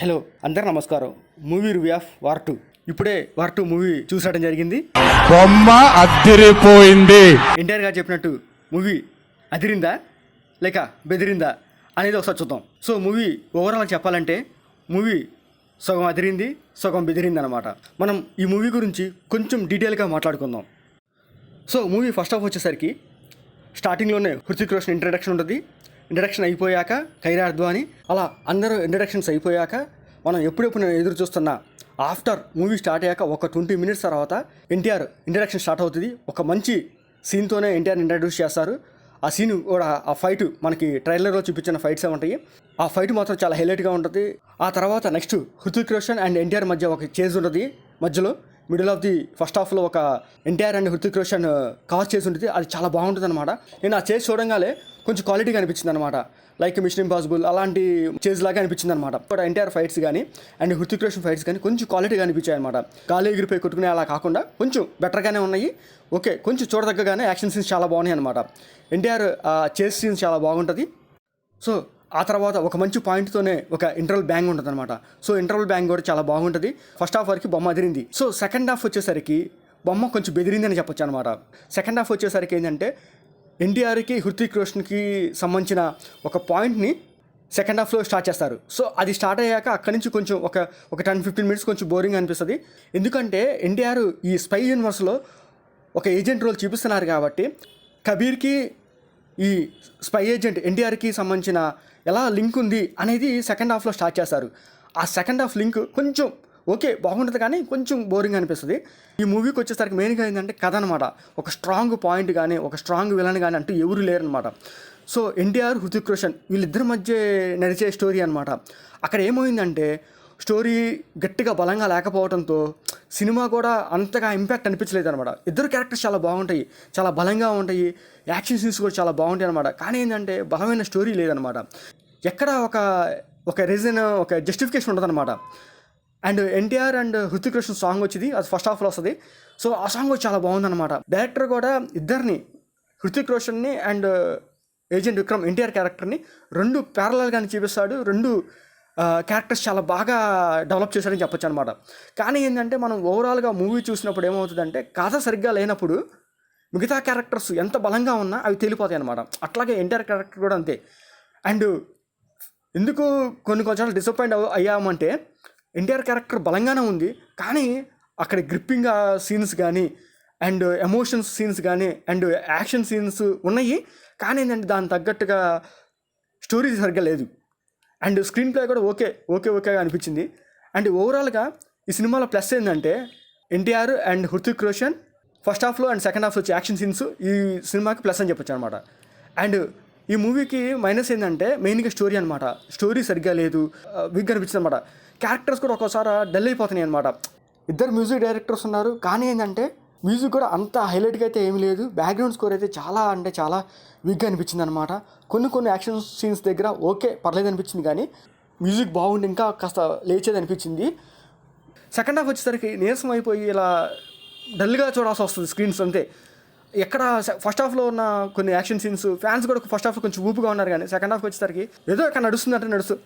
Hello అందరు నమస్కారం. Movie review of war 2. ఇప్పుడే వార్ 2 మూవీ చూసడం జరిగింది. బొమ్మ అదిరిపోయింది. ఎన్టీఆర్ గారు చెప్పినట్టు మూవీ అదిరిందా లేక బెదిరిందా అనేది ఒకసారి చూద్దాం. సో మూవీ ఓవరాల్ చెప్పాలంటే మూవీ సగం అదిరింది, సగం బెదిరింది అనమాట. మనం ఈ మూవీ గురించి కొంచెం డీటెయిల్గా మాట్లాడుకుందాం. సో మూవీ ఫస్ట్ హాఫ్ వచ్చేసరికి స్టార్టింగ్లోనే హృతిక్ రోషన్ ఇంట్రడక్షన్ ఉంటుంది. ఇంట్రడక్షన్ అయిపోయాక ఖైరా అద్వానీ అలా అందరూ ఇంట్రడక్షన్స్ అయిపోయాక మనం ఎప్పుడెప్పుడు ఎదురు చూస్తున్నా ఆఫ్టర్ మూవీ స్టార్ట్ అయ్యాక ఒక 20 minutes తర్వాత ఎన్టీఆర్ ఇంట్రడక్షన్ స్టార్ట్ అవుతుంది. ఒక మంచి సీన్తోనే ఎన్టీఆర్ ఇంట్రడ్యూస్ చేస్తారు. ఆ సీన్ కూడా ఆ ఫైట్ మనకి ట్రైలర్లో చూపించిన ఫైట్సే ఉంటాయి. ఆ ఫైట్ మాత్రం చాలా హైలైట్గా ఉంటుంది. ఆ తర్వాత నెక్స్ట్ హృతిక్ రోషన్ అండ్ ఎన్టీఆర్ మధ్య ఒక చేజ్ ఉంటుంది. మధ్యలో మిడిల్ ఆఫ్ ది ఫస్ట్ హాఫ్లో ఒక ఎన్టీఆర్ అండ్ హృతిక్ రోషన్ కాల్ చేసి ఉంటుంది. అది చాలా బాగుంటుంది అనమాట. నేను ఆ చేజ్ చూడంగానే కొంచెం క్వాలిటీగా అనిపించింది అనమాట. లైక్ మిషన్ ఇంపాసిబుల్ అలాంటి చేజ్ లాగా అనిపించింది అనమాట. ఇప్పుడు ఎన్టీఆర్ ఫైట్స్ కానీ అండ్ హృతిక్ రోషన్ ఫైట్స్ కానీ కొంచెం క్వాలిటీగా అనిపించాయి అనమాట. గాలి ఎగిరిపోయి కొట్టుకునే అలా కాకుండా కొంచెం బెటర్గానే ఉన్నాయి. ఓకే, కొంచెం చూడదగ్గగానే యాక్షన్ సీన్స్ చాలా బాగున్నాయి అనమాట. ఎన్టీఆర్ చేజ్ సీన్స్ చాలా బాగుంటుంది. సో ఆ తర్వాత ఒక మంచి పాయింట్తోనే ఒక ఇంటర్వల్ బ్యాంగ్ ఉంటుంది అనమాట. సో ఇంటర్వల్ బ్యాంగ్ కూడా చాలా బాగుంటుంది. ఫస్ట్ హాఫ్ వరకు బొమ్మ అదిరింది. సో సెకండ్ హాఫ్ వచ్చేసరికి బొమ్మ కొంచెం బెదిరింది అని చెప్పొచ్చు అనమాట. సెకండ్ హాఫ్ వచ్చేసరికి ఏంటంటే ఎన్టీఆర్కి హృతిక్ రోషన్కి సంబంధించిన ఒక పాయింట్ని సెకండ్ హాఫ్లో స్టార్ట్ చేస్తారు. సో అది స్టార్ట్ అయ్యాక అక్కడి నుంచి కొంచెం ఒక 10-15 minutes కొంచెం బోరింగ్ అనిపిస్తుంది. ఎందుకంటే ఎన్టీఆర్ ఈ స్పై యూనివర్స్లో ఒక ఏజెంట్ రోల్ చూపిస్తున్నారు కాబట్టి కబీర్కి ఈ స్పై ఏజెంట్ ఎన్టీఆర్కి సంబంధించిన ఎలా లింక్ ఉంది అనేది సెకండ్ హాఫ్లో స్టార్ట్ చేస్తారు. ఆ సెకండ్ హాఫ్ లింక్ కొంచెం ఓకే బాగుంటుంది కానీ కొంచెం బోరింగ్ అనిపిస్తుంది. ఈ మూవీకి వచ్చేసరికి మెయిన్గా ఏంటంటే కథ అనమాట. ఒక స్ట్రాంగ్ పాయింట్ కానీ ఒక స్ట్రాంగ్ విలన్ కానీ అంటూ ఎవరు లేరనమాట. సో ఎన్టీఆర్ హృతిక్ రోషన్ వీళ్ళిద్దరి మధ్య నడిచే స్టోరీ అనమాట. అక్కడ ఏమైందంటే స్టోరీ గట్టిగా బలంగా లేకపోవడంతో సినిమా కూడా అంతగా ఇంపాక్ట్ అనిపించలేదు అనమాట. ఇద్దరు క్యారెక్టర్స్ చాలా బాగుంటాయి, చాలా బలంగా ఉంటాయి, యాక్షన్ సీన్స్ కూడా చాలా బాగుంటాయి అనమాట. కానీ ఏంటంటే బలమైన స్టోరీ లేదనమాట. ఎక్కడ ఒక రీజన్ ఒక జస్టిఫికేషన్ ఉండదన్నమాట. And NTR and Hrithik Roshan song వచ్చింది, అది ఫస్ట్ హాఫ్లో వస్తుంది. సో ఆ సాంగ్ కూడా చాలా బాగుందన్నమాట. డైరెక్టర్ కూడా ఇద్దరిని హృతిక్ రోషన్ని అండ్ ఏజెంట్ విక్రమ్ ఎన్టీఆర్ క్యారెక్టర్ని రెండు ప్యారలల్గానే చూపిస్తాడు. రెండు క్యారెక్టర్స్ చాలా బాగా డెవలప్ చేశాడని చెప్పొచ్చు అనమాట. కానీ ఏంటంటే మనం ఓవరాల్గా మూవీ చూసినప్పుడు ఏమవుతుందంటే కథ సరిగ్గా లేనప్పుడు మిగతా క్యారెక్టర్స్ ఎంత బలంగా ఉన్నా అవి తేలిపోతాయి అనమాట. అట్లాగే ఎన్టీఆర్ క్యారెక్టర్ కూడా అంతే. అండ్ ఎందుకు కొన్నిసార్లు డిసప్పాయింట్ అయ్యామంటే ఎన్టీఆర్ క్యారెక్టర్ బలంగానే ఉంది కానీ అక్కడ గ్రిప్పింగ్ సీన్స్ కానీ అండ్ ఎమోషన్స్ సీన్స్ కానీ అండ్ యాక్షన్ సీన్స్ ఉన్నాయి. కానీ ఏంటంటే దానికి తగ్గట్టుగా స్టోరీ సరిగ్గా లేదు. అండ్ స్క్రీన్ ప్లే కూడా ఓకేగా అనిపించింది. అండ్ ఓవరాల్గా ఈ సినిమాలో ప్లస్ ఏంటంటే ఎన్టీఆర్ అండ్ హృతిక్ రోషన్ ఫస్ట్ హాఫ్లో అండ్ సెకండ్ హాఫ్లో వచ్చే యాక్షన్ సీన్స్ ఈ సినిమాకి ప్లస్ అని చెప్పొచ్చు అనమాట. అండ్ ఈ మూవీకి మైనస్ ఏంటంటే మెయిన్గా స్టోరీ అనమాట. స్టోరీ సరిగ్గా లేదు, వీక్గా అనిపించింది అనమాట. క్యారెక్టర్స్ కూడా ఒక్కోసారి డల్ అయిపోతున్నాయి అనమాట. ఇద్దరు మ్యూజిక్ డైరెక్టర్స్ ఉన్నారు కానీ ఏంటంటే మ్యూజిక్ కూడా అంత హైలైట్గా అయితే ఏమీ లేదు. బ్యాక్గ్రౌండ్ స్కోర్ అయితే చాలా వీక్గా అనిపించింది అనమాట. కొన్ని యాక్షన్ సీన్స్ దగ్గర ఓకే పర్లేదు అనిపించింది కానీ మ్యూజిక్ బాగుండి ఇంకా కాస్త లేచేది అనిపించింది. సెకండ్ హాఫ్ వచ్చేసరికి నీరసం అయిపోయి ఇలా డల్గా చూడాల్సి వస్తుంది స్క్రీన్స్ అంతే. ఎక్కడ ఫస్ట్ హాఫ్లో ఉన్న కొన్ని యాక్షన్ సీన్స్ ఫ్యాన్స్ కూడా ఫస్ట్ హాఫ్లో కొంచెం ఊపుగా ఉన్నారు కానీ సెకండ్ హాఫ్ వచ్చేసరికి ఏదో అక్కడ నడుస్తుంది.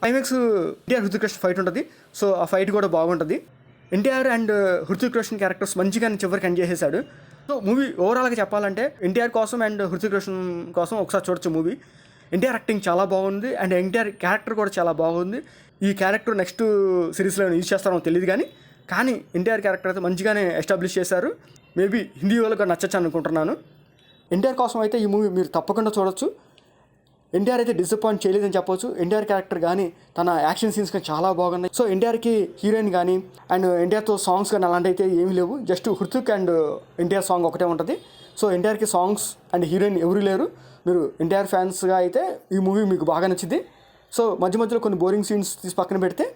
క్లైమాక్స్ ఎన్టీఆర్ హృతిక్ రోషన్ ఫైట్ ఉంటుంది. సో ఆ ఫైట్ కూడా బాగుంటుంది. ఎన్టీఆర్ అండ్ హృతిక్ రోషన్ క్యారెక్టర్స్ మంచిగా చివరికి ఎండ్ చేసేసాడు. సో మూవీ ఓవరాల్గా చెప్పాలంటే ఎన్టీఆర్ కోసం అండ్ హృతిక్ రోషన్ కోసం ఒకసారి చూడొచ్చు మూవీ. ఎన్టీఆర్ యాక్టింగ్ చాలా బాగుంది అండ్ ఎన్టీఆర్ క్యారెక్టర్ కూడా చాలా బాగుంది. ఈ క్యారెక్టర్ నెక్స్ట్ సిరీస్లో యూజ్ చేస్తారో తెలియదు కానీ ఎన్టీఆర్ క్యారెక్టర్ అయితే మంచిగానే ఎస్టాబ్లిష్ చేశారు. మేబీ హిందీ వాళ్ళకి నచ్చచ్చు అనుకుంటున్నాను. ఎన్టీఆర్ కోసం అయితే ఈ మూవీ మీరు తప్పకుండా చూడొచ్చు. ఎన్టీఆర్ అయితే డిసప్పాయింట్ చేయలేదని చెప్పొచ్చు. ఎన్టీఆర్ క్యారెక్టర్ కానీ తన యాక్షన్ సీన్స్ కానీ చాలా బాగున్నాయి. సో ఎన్టీఆర్కి హీరోయిన్ కానీ అండ్ ఎన్టీఆర్తో సాంగ్స్ కానీ అలాంటి అయితే ఏమీ లేవు. Just Hrithik and NTR song ఒకటే ఉంటుంది. సో ఎన్టీఆర్కి సాంగ్స్ అండ్ హీరోయిన్ ఎవరు లేరు. మీరు ఎన్టీఆర్ ఫ్యాన్స్గా అయితే ఈ మూవీ మీకు బాగా నచ్చింది. సో మధ్యలో కొన్ని బోరింగ్ సీన్స్ తీసి పక్కన పెడితే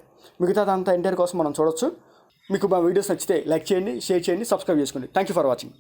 మిగతాదంతా ఎన్టీఆర్ కోసం మనం చూడొచ్చు. మీకు మా వీడియోస్ నచ్చితే లైక్ చేయండి, షేర్ చేయండి, సబ్స్క్రైబ్ చేసుకోండి. Thank you for watching.